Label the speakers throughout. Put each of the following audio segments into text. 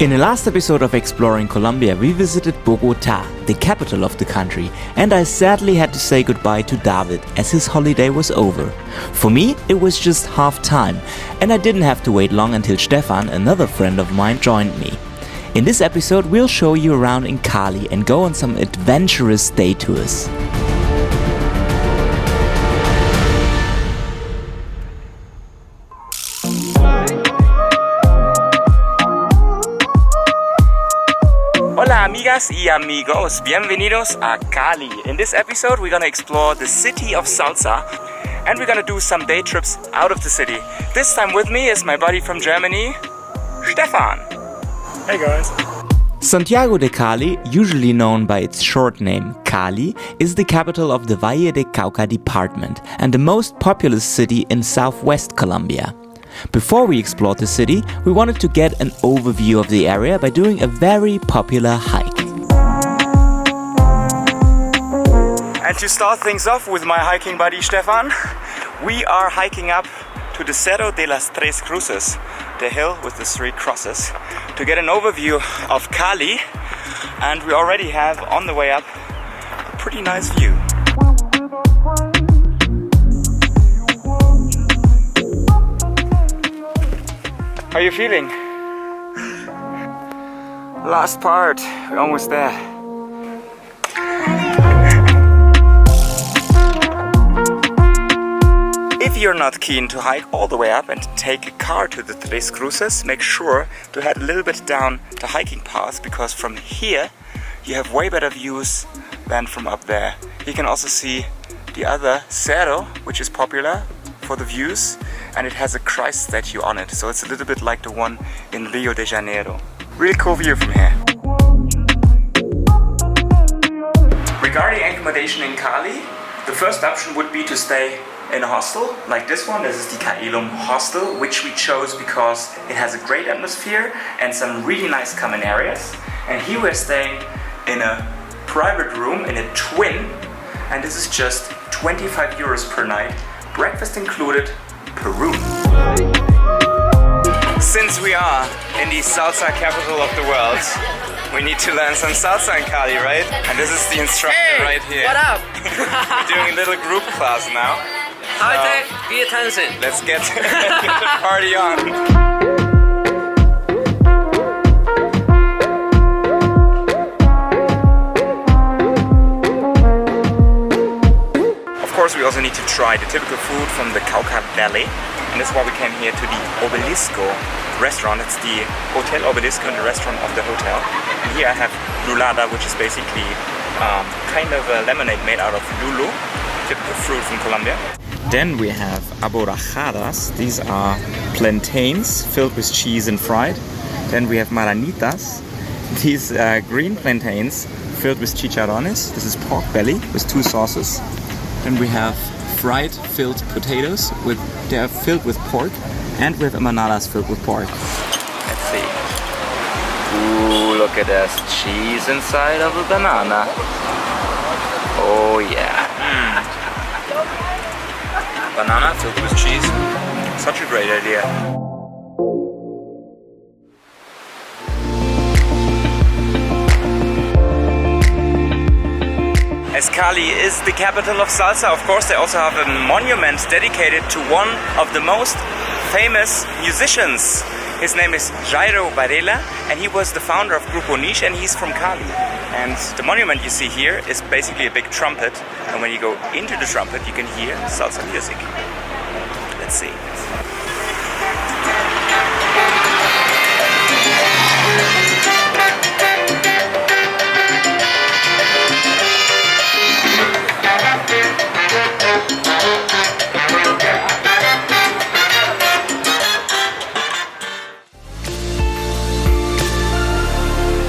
Speaker 1: In the last episode of Exploring Colombia, we visited Bogotá, the capital of the country, and I sadly had to say goodbye to David as his holiday was over. For me, it was just half time, and I didn't have to wait long until Stefan, another friend of mine, joined me. In this episode, we'll show you around in Cali and go on some adventurous day tours. Hola amigas y amigos, bienvenidos a Cali. In this episode we're gonna explore the city of salsa and we're gonna do some day trips out of the city. This time with me is my buddy from Germany, Stefan.
Speaker 2: Hey guys.
Speaker 1: Santiago de Cali, usually known by its short name Cali, is the capital of the Valle del Cauca department and the most populous city in southwest Colombia. Before we explored the city, we wanted to get an overview of the area by doing a very popular hike. And to start things off with my hiking buddy Stefan, we are hiking up to the Cerro de las Tres Cruces, the hill with the three crosses, to get an overview of Cali, and we already have on the way up a pretty nice view. How are you feeling? Last part, we're almost there. If you're not keen to hike all the way up and take a car to the Tres Cruces, make sure to head a little bit down the hiking path, because from here you have way better views than from up there. You can also see the other Cerro, which is popular for the views, and it has a Christ statue on it, so it's a little bit like the one in Rio de Janeiro. Really cool view from here. Regarding accommodation in Cali, the first option would be to stay in a hostel like this one. This is the Caelum Hostel, which we chose because it has a great atmosphere and some really nice common areas. And here we're staying in a private room, in a twin, and this is just 25 euros per night, breakfast included, per room. Since we are in the salsa capital of the world, we need to learn some salsa in Cali, right? And this is the instructor right here.
Speaker 3: What up?
Speaker 1: We're doing a little group class now.
Speaker 3: Hi there, be attention.
Speaker 1: Let's get the party on. Of course, we also need to try the typical food from the Cauca Valley, and that's why we came here to the Obelisco restaurant. It's the Hotel Obelisco and the restaurant of the hotel. And here I have lulada, which is basically kind of a lemonade made out of lulo, typical fruit from Colombia. Then we have aborajadas. These are plantains filled with cheese and fried. Then we have maranitas. These green plantains filled with chicharrones. This is pork belly with two sauces. Then we have fried filled potatoes. They are filled with pork, and we have empanadas filled with pork. Let's see. Ooh, look at this cheese inside of a banana. Oh yeah. Banana filled with cheese. Such a great idea. As Cali is the capital of salsa, of course they also have a monument dedicated to one of the most famous musicians. His name is Jairo Varela, and he was the founder of Grupo Niche, and he's from Cali. And the monument you see here is basically a big trumpet, and when you go into the trumpet you can hear salsa music. Let's see.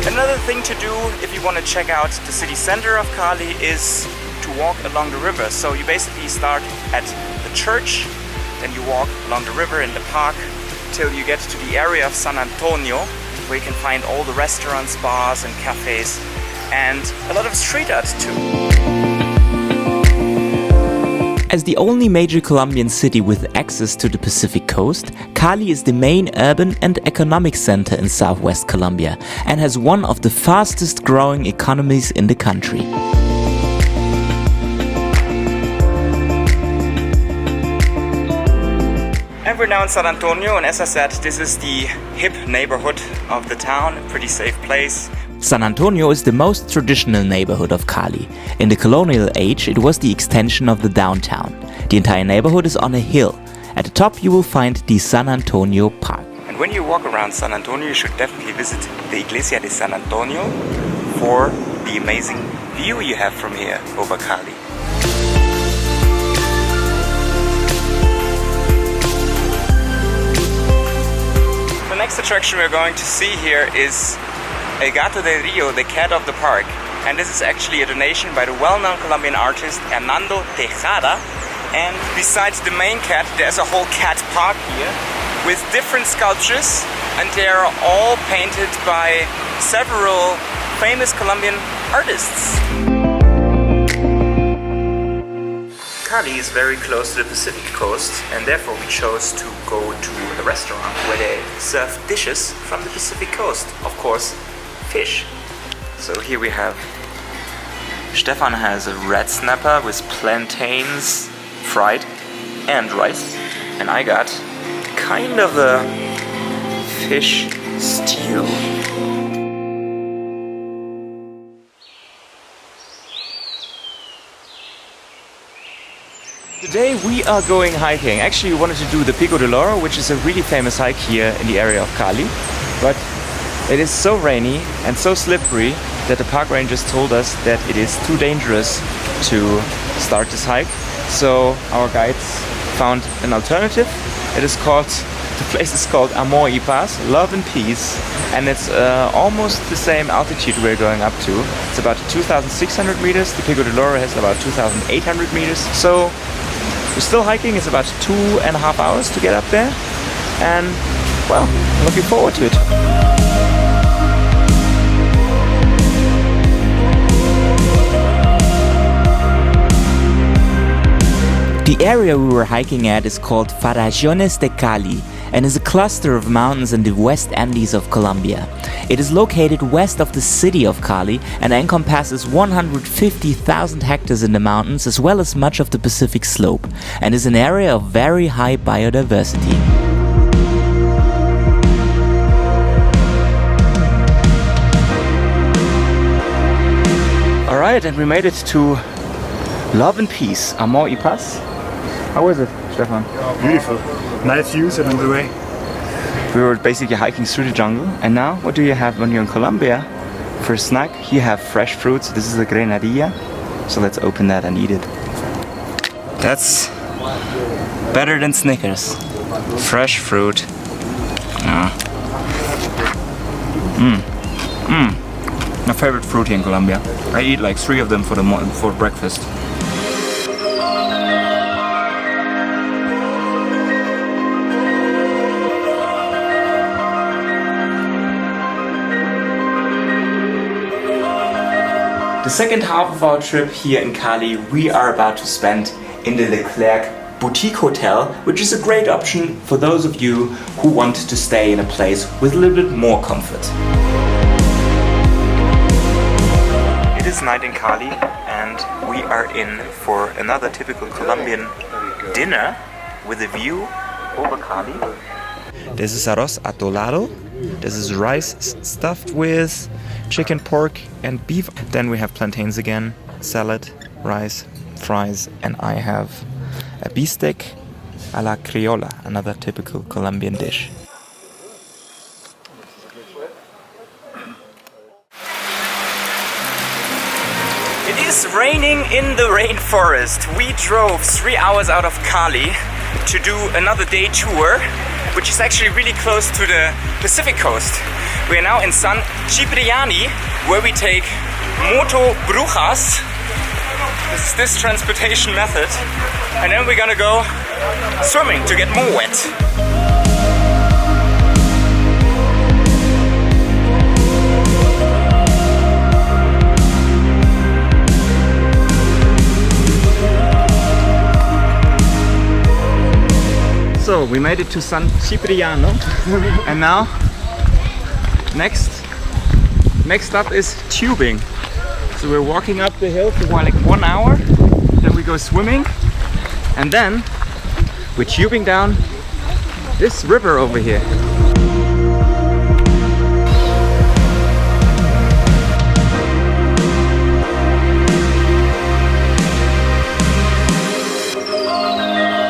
Speaker 1: Another thing to do if you want to check out the city center of Cali is to walk along the river. So you basically start at the church, then you walk along the river in the park till you get to the area of San Antonio, where you can find all the restaurants, bars and cafes, and a lot of street art too.
Speaker 2: As the only major Colombian city with access to the Pacific coast, Cali is the main urban and economic center in southwest Colombia and has one of the fastest growing economies in the country.
Speaker 1: And we're now in San Antonio, and as I said, this is the hip neighborhood of the town, a pretty safe place.
Speaker 2: San Antonio is the most traditional neighborhood of Cali. In the colonial age, it was the extension of the downtown. The entire neighborhood is on a hill. At the top you will find the San Antonio Park.
Speaker 1: And when you walk around San Antonio, you should definitely visit the Iglesia de San Antonio for the amazing view you have from here over Cali. The next attraction we're going to see here is El Gato del Rio, the cat of the park. And this is actually a donation by the well-known Colombian artist Hernando Tejada. And besides the main cat, there's a whole cat park here with different sculptures, and they are all painted by several famous Colombian artists. Cali is very close to the Pacific coast, and therefore we chose to go to a restaurant where they serve dishes from the Pacific coast. Of course, fish. So here we have Stefan has a red snapper with plantains fried and rice, and I got kind of a fish stew. Today we are going hiking. Actually, we wanted to do the Pico del Oro, which is a really famous hike here in the area of Cali, but it is so rainy and so slippery that the park rangers told us that it is too dangerous to start this hike. So our guides found an alternative. The place is called Amor y Paz, Love and Peace, and it's almost the same altitude we're going up to. It's about 2,600 meters. The Pico del Oro has about 2,800 meters. So we're still hiking. It's about 2.5 hours to get up there, and well, looking forward to it.
Speaker 2: The area we were hiking at is called Farallones de Cali and is a cluster of mountains in the West Andes of Colombia. It is located west of the city of Cali and encompasses 150,000 hectares in the mountains as well as much of the Pacific slope, and is an area of very high biodiversity. Alright, and we made it to Love and Peace, Amor y Paz. How was it, Stefan?
Speaker 4: Beautiful. Nice views along the way.
Speaker 2: We were basically hiking through the jungle, and now what do you have when you're in Colombia? For a snack, you have fresh fruits. This is a grenadilla, so let's open that and eat it. That's better than Snickers. Fresh fruit. My favorite fruit here in Colombia. I eat like 3 of them for breakfast. The second half of our trip here in Cali we are about to spend in the Leclerc boutique hotel, which is a great option for those of you who want to stay in a place with a little bit more comfort.
Speaker 1: It is night in Cali, and we are in for another typical Colombian dinner with a view over Cali.
Speaker 2: This is arroz atolado. This is rice stuffed with chicken, pork and beef. Then we have plantains again, salad, rice, fries, and I have a beefsteak a la criolla, another typical Colombian dish.
Speaker 1: It is raining in the rainforest. We drove 3 hours out of Cali to do another day tour, which is actually really close to the Pacific coast. We are now in San Cipriano, where we take moto brujas. This is this transportation method, and then we're gonna go swimming to get more wet. we made it to San Cipriano, and now next up is tubing. So we're walking up the hill for like 1 hour, then we go swimming, and then we're tubing down this river over here.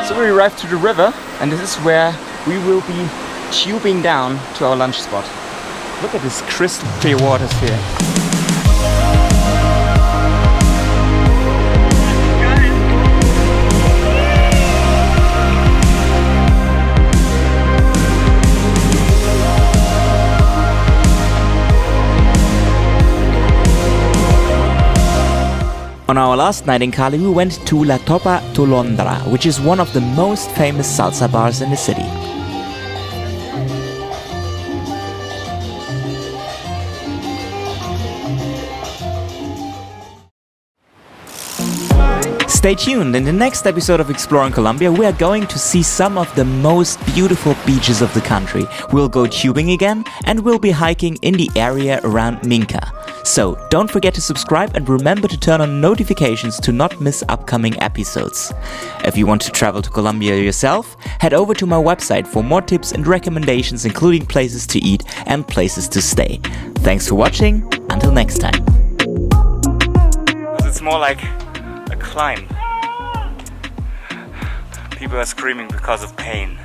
Speaker 1: So we arrived to the river, and this is where we will be tubing down to our lunch spot. Look at this crystal clear waters here.
Speaker 2: On our last night in Cali, we went to La Topa Tolondra, which is one of the most famous salsa bars in the city. Stay tuned. In the next episode of Exploring Colombia, we are going to see some of the most beautiful beaches of the country. We'll go tubing again, and we'll be hiking in the area around Minca. So don't forget to subscribe and remember to turn on notifications to not miss upcoming episodes. If you want to travel to Colombia yourself, head over to my website for more tips and recommendations, including places to eat and places to stay. Thanks for watching. Until next time.
Speaker 1: It's more like a climb. People are screaming because of pain.